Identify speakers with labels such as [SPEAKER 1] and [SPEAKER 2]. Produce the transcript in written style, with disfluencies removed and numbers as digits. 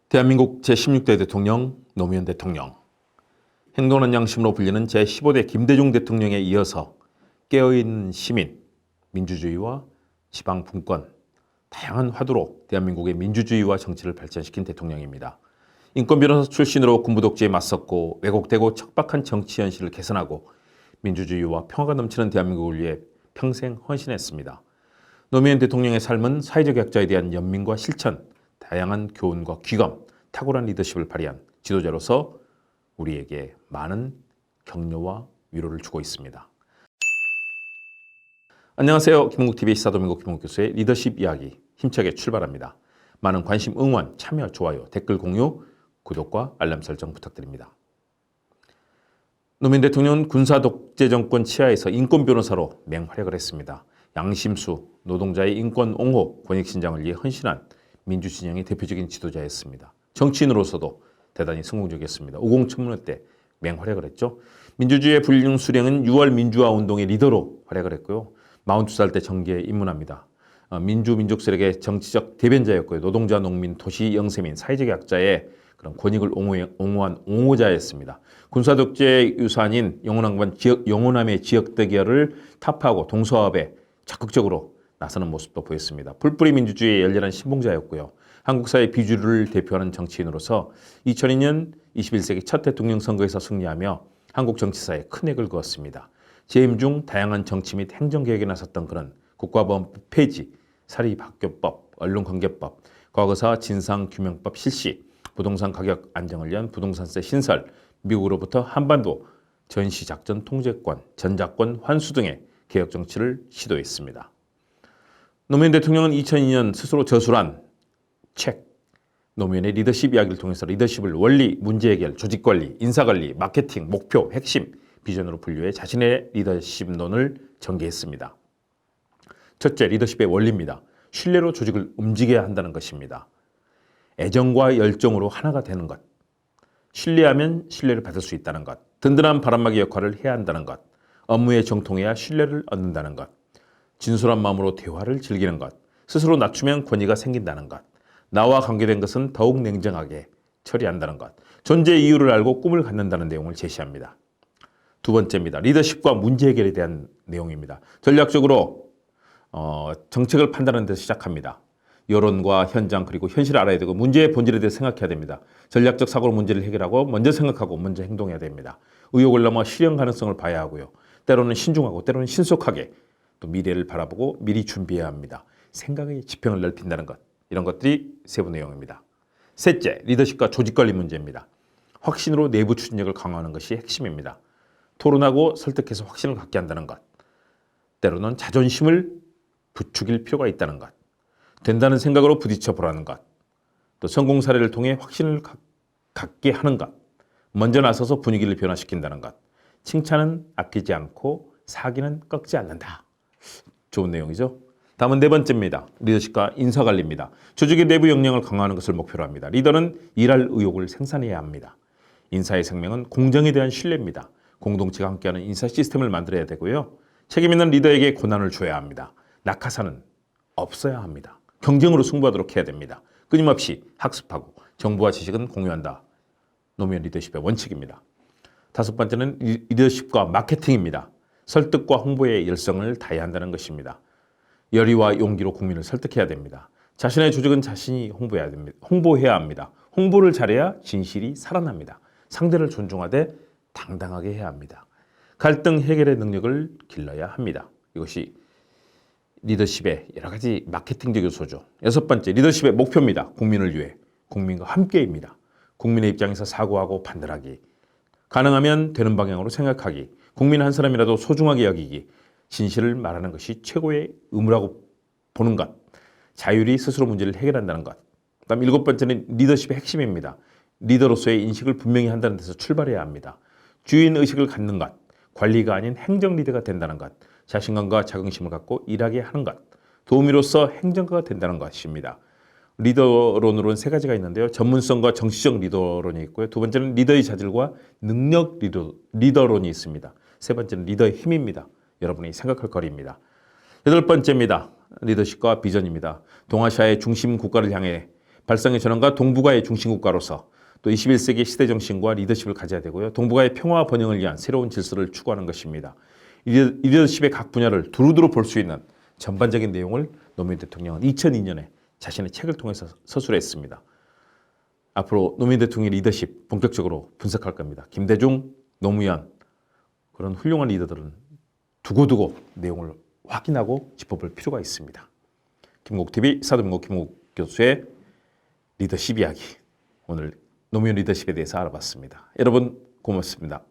[SPEAKER 1] 대한민국 제16대 대통령 노무현 대통령, 행동한 양심으로 불리는 제15대 김대중 대통령에 이어서 깨어있는 시민, 민주주의와 지방분권, 다양한 화두로 대한민국의 민주주의와 정치를 발전시킨 대통령입니다. 인권변호사 출신으로 군부독재에 맞섰고 왜곡되고 척박한 정치 현실을 개선하고 민주주의와 평화가 넘치는 대한민국을 위해 평생 헌신했습니다. 노무현 대통령의 삶은 사회적 약자에 대한 연민과 실천, 다양한 교훈과 귀감, 탁월한 리더십을 발휘한 지도자로서 우리에게 많은 격려와 위로를 주고 있습니다. 안녕하세요. 김홍국TV 시사도민고 김홍국 교수의 리더십 이야기 힘차게 출발합니다. 많은 관심, 응원, 참여, 좋아요, 댓글 공유, 구독과 알람 설정 부탁드립니다. 노무현 대통령은 군사독재 정권 치하에서 인권 변호사로 맹활약을 했습니다. 양심수, 노동자의 인권 옹호, 권익신장을 위해 헌신한 민주진영의 대표적인 지도자였습니다. 정치인으로서도 대단히 성공적이었습니다. 50 청문회 때 맹활약을 했죠. 민주주의의 불륜 수령은 6월 민주화 운동의 리더로 활약을 했고요. 42살 때 정계에 입문합니다. 민족 세력의 정치적 대변자였고요. 노동자, 농민, 도시 영세민, 사회적 약자의 그런 권익을 옹호한 옹호자였습니다. 군사독재 유산인 영호남의 지역 대결을 타파하고 동서합에 적극적으로 나서는 모습도 보였습니다. 풀뿌리 민주주의의 열렬한 신봉자였고요. 한국 사회 비주류를 대표하는 정치인으로서 2002년 21세기 첫 대통령 선거에서 승리하며 한국 정치사에 큰 획을 그었습니다. 재임 중 다양한 정치 및 행정개혁에 나섰던 그는 국가보안법 폐지, 사립학교법, 언론관계법, 과거사 진상규명법 실시, 부동산 가격 안정을 위한 부동산세 신설, 미국으로부터 한반도 전시작전 통제권, 전작권 환수 등의 개혁 정치를 시도했습니다. 노무현 대통령은 2002년 스스로 저술한 책 노무현의 리더십 이야기를 통해서 리더십을 원리, 문제해결, 조직관리, 인사관리, 마케팅, 목표, 핵심, 비전으로 분류해 자신의 리더십론을 전개했습니다. 첫째, 리더십의 원리입니다. 신뢰로 조직을 움직여야 한다는 것입니다. 애정과 열정으로 하나가 되는 것, 신뢰하면 신뢰를 받을 수 있다는 것, 든든한 바람막이 역할을 해야 한다는 것, 업무에 정통해야 신뢰를 얻는다는 것, 진솔한 마음으로 대화를 즐기는 것, 스스로 낮추면 권위가 생긴다는 것, 나와 관계된 것은 더욱 냉정하게 처리한다는 것, 존재의 이유를 알고 꿈을 갖는다는 내용을 제시합니다. 두 번째입니다. 리더십과 문제 해결에 대한 내용입니다. 전략적으로 정책을 판단하는 데서 시작합니다. 여론과 현장 그리고 현실을 알아야 되고 문제의 본질에 대해 생각해야 됩니다. 전략적 사고로 문제를 해결하고 먼저 생각하고 먼저 행동해야 됩니다. 의혹을 넘어 실현 가능성을 봐야 하고요. 때로는 신중하고 때로는 신속하게 또 미래를 바라보고 미리 준비해야 합니다. 생각의 지평을 넓힌다는 것, 이런 것들이 세부 내용입니다. 셋째, 리더십과 조직관리 문제입니다. 확신으로 내부 추진력을 강화하는 것이 핵심입니다. 토론하고 설득해서 확신을 갖게 한다는 것, 때로는 자존심을 부추길 필요가 있다는 것, 된다는 생각으로 부딪혀 보라는 것, 또 성공 사례를 통해 확신을 갖게 하는 것, 먼저 나서서 분위기를 변화시킨다는 것, 칭찬은 아끼지 않고 사기는 꺾지 않는다. 좋은 내용이죠. 다음은 네 번째입니다. 리더십과 인사관리입니다. 조직의 내부 역량을 강화하는 것을 목표로 합니다. 리더는 일할 의욕을 생산해야 합니다. 인사의 생명은 공정에 대한 신뢰입니다. 공동체가 함께하는 인사 시스템을 만들어야 되고요. 책임 있는 리더에게 권한을 줘야 합니다. 낙하산은 없어야 합니다. 경쟁으로 승부하도록 해야 됩니다. 끊임없이 학습하고 정보와 지식은 공유한다. 노무현 리더십의 원칙입니다. 다섯 번째는 리더십과 마케팅입니다. 설득과 홍보에 열성을 다해야 한다는 것입니다. 열의와 용기로 국민을 설득해야 됩니다. 자신의 조직은 자신이 홍보해야 합니다. 홍보를 잘해야 진실이 살아납니다. 상대를 존중하되 당당하게 해야 합니다. 갈등 해결의 능력을 길러야 합니다. 이것이 리더십의 여러 가지 마케팅적 요소죠. 여섯 번째, 리더십의 목표입니다. 국민을 위해, 국민과 함께입니다. 국민의 입장에서 사고하고 판단하기, 가능하면 되는 방향으로 생각하기, 국민 한 사람이라도 소중하게 여기기, 진실을 말하는 것이 최고의 의무라고 보는 것, 자율이 스스로 문제를 해결한다는 것. 그다음 일곱 번째는 리더십의 핵심입니다. 리더로서의 인식을 분명히 한다는 데서 출발해야 합니다. 주인의식을 갖는 것, 관리가 아닌 행정 리더가 된다는 것, 자신감과 자긍심을 갖고 일하게 하는 것, 도우미로서 행정가가 된다는 것입니다. 리더론으로는 세 가지가 있는데요. 전문성과 정치적 리더론이 있고요. 두 번째는 리더의 자질과 능력 리더론이 있습니다. 세 번째는 리더의 힘입니다. 여러분이 생각할 거리입니다. 여덟 번째입니다. 리더십과 비전입니다. 동아시아의 중심 국가를 향해 발상의 전환과 동북아의 중심국가로서 또 21세기 시대 정신과 리더십을 가져야 되고요. 동북아의 평화와 번영을 위한 새로운 질서를 추구하는 것입니다. 리더십의 각 분야를 두루두루 볼 수 있는 전반적인 내용을 노무현 대통령은 2002년에 자신의 책을 통해서 서술했습니다. 앞으로 노무현 대통령의 리더십 본격적으로 분석할 겁니다. 김대중, 노무현 그런 훌륭한 리더들은 두고두고 내용을 확인하고 짚어볼 필요가 있습니다. 김국TV 사도민국 김국 교수의 리더십 이야기, 오늘 노무현 리더십에 대해서 알아봤습니다. 여러분 고맙습니다.